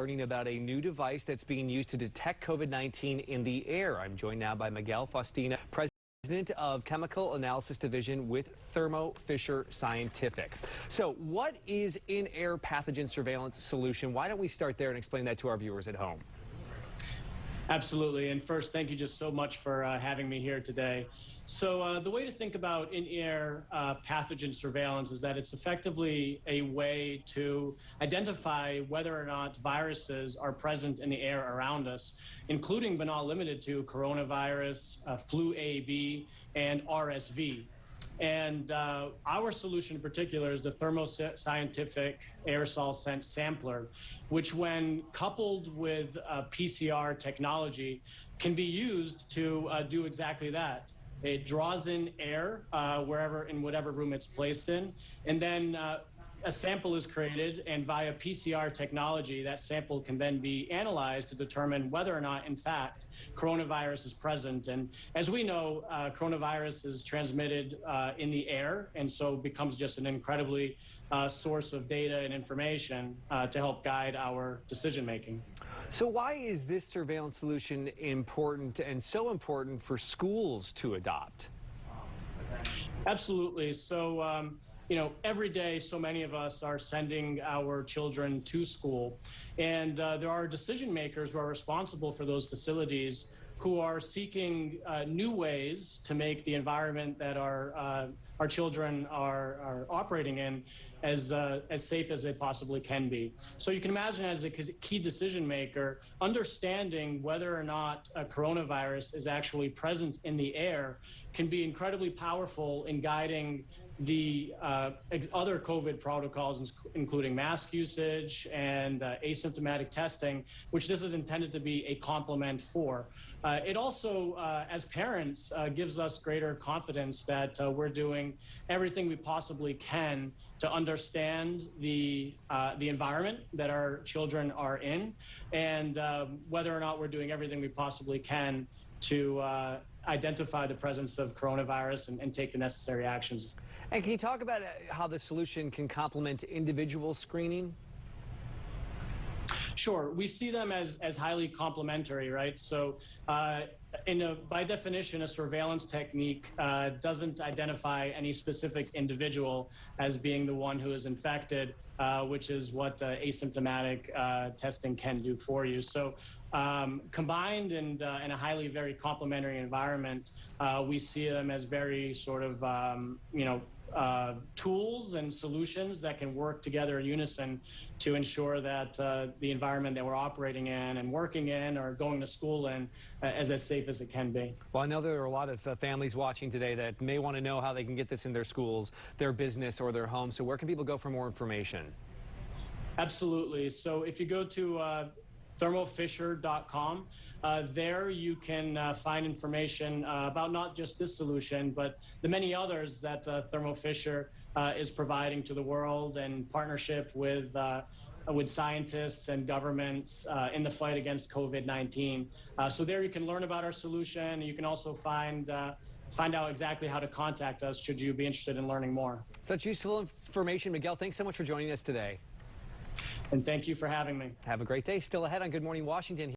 learning about a new device that's being used to detect COVID-19 in the air. I'm joined now by Miguel Faustino, President of Chemical Analysis Division with Thermo Fisher Scientific. So what is in-air pathogen surveillance solution? Why don't we start there and explain that to our viewers at home? Absolutely. And first, thank you just so much for having me here today. So the way to think about in-air pathogen surveillance is that it's effectively a way to identify whether or not viruses are present in the air around us, including but not limited to coronavirus, flu A/B, and RSV. And our solution in particular is the Thermo Scientific AerosolSense Sampler, which when coupled with PCR technology can be used to do exactly that. It draws in air in whatever room it's placed in, and then a sample is created, and via PCR technology, that sample can then be analyzed to determine whether or not, in fact, coronavirus is present. And as we know, coronavirus is transmitted in the air, and so becomes just an incredibly source of data and information to help guide our decision making. So why is this surveillance solution important and so important for schools to adopt? Absolutely. So, every day, so many of us are sending our children to school, and there are decision makers who are responsible for those facilities who are seeking new ways to make the environment that our children are operating in as safe as they possibly can be. So you can imagine, as a key decision maker, understanding whether or not a coronavirus is actually present in the air can be incredibly powerful in guiding the other COVID protocols, including mask usage and asymptomatic testing, which this is intended to be a complement for. It also, as parents, gives us greater confidence that we're doing everything we possibly can to understand the environment that our children are in, and whether or not we're doing everything we possibly can to identify the presence of coronavirus and take the necessary actions. And can you talk about how the solution can complement individual screening? Sure. We see them as highly complementary, right? So by definition, a surveillance technique doesn't identify any specific individual as being the one who is infected, which is what asymptomatic testing can do for you. So combined and in a very complementary environment, we see them as very sort of, tools and solutions that can work together in unison to ensure that the environment that we're operating in and working in or going to school in is as safe as it can be. Well, I know there are a lot of families watching today that may want to know how they can get this in their schools, their business, or their home. So where can people go for more information? Absolutely. So if you go to thermofisher.com. There you can find information about not just this solution, but the many others that Thermo Fisher is providing to the world in partnership with scientists and governments in the fight against COVID-19. So there you can learn about our solution. You can also find out exactly how to contact us should you be interested in learning more. Such useful information. Miguel, thanks so much for joining us today. And thank you for having me. Have a great day. Still ahead on Good Morning Washington.